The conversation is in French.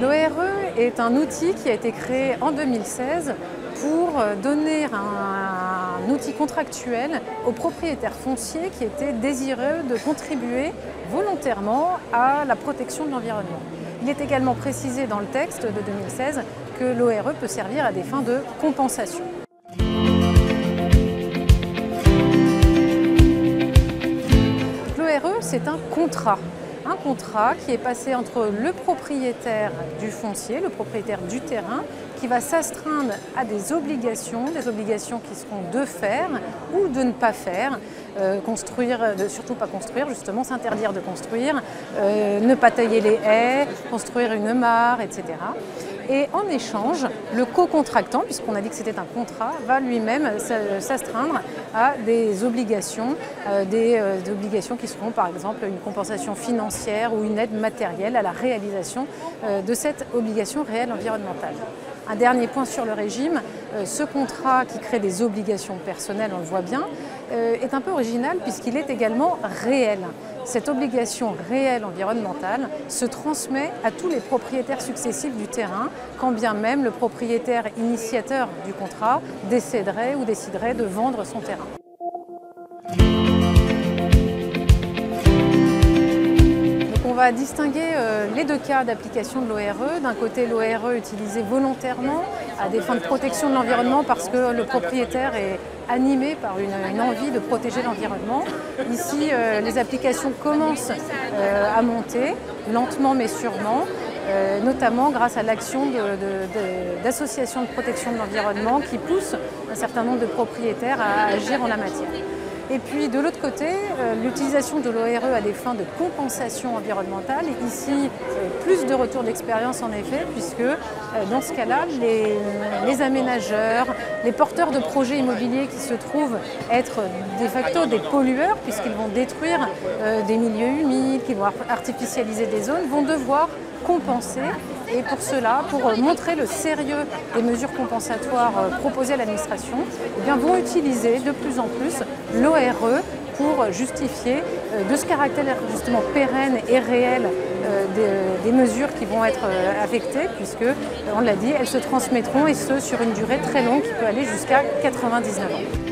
L'ORE est un outil qui a été créé en 2016 pour donner un outil contractuel aux propriétaires fonciers qui étaient désireux de contribuer volontairement à la protection de l'environnement. Il est également précisé dans le texte de 2016 que l'ORE peut servir à des fins de compensation. L'ORE, c'est un contrat qui est passé entre le propriétaire du foncier, le propriétaire du terrain, qui va s'astreindre à des obligations qui seront de faire ou de ne pas faire, construire, surtout pas construire, justement s'interdire de construire, ne pas tailler les haies, construire une mare, etc. Et en échange, le co-contractant, puisqu'on a dit que c'était un contrat, va lui-même s'astreindre à des obligations qui seront par exemple une compensation financière ou une aide matérielle à la réalisation de cette obligation réelle environnementale. Un dernier point sur le régime, ce contrat qui crée des obligations personnelles, on le voit bien, est un peu original puisqu'il est également réel. Cette obligation réelle environnementale se transmet à tous les propriétaires successifs du terrain, quand bien même le propriétaire initiateur du contrat décéderait ou déciderait de vendre son terrain. On va distinguer les deux cas d'application de l'ORE. D'un côté, l'ORE utilisée volontairement à des fins de protection de l'environnement parce que le propriétaire est animé par une envie de protéger l'environnement. Ici, les applications commencent à monter, lentement mais sûrement, notamment grâce à l'action d'associations de protection de l'environnement qui poussent un certain nombre de propriétaires à agir en la matière. Et puis de l'autre côté, l'utilisation de l'ORE à des fins de compensation environnementale. Ici, plus de retours d'expérience en effet, puisque dans ce cas-là, les aménageurs, les porteurs de projets immobiliers qui se trouvent être de facto des pollueurs, puisqu'ils vont détruire des milieux humides, qui vont artificialiser des zones, vont devoir compenser. Et pour cela, pour montrer le sérieux des mesures compensatoires proposées à l'administration, vont utiliser de plus en plus l'ORE pour justifier de ce caractère justement pérenne et réel des mesures qui vont être affectées, puisque, on l'a dit, elles se transmettront et ce sur une durée très longue qui peut aller jusqu'à 99 ans.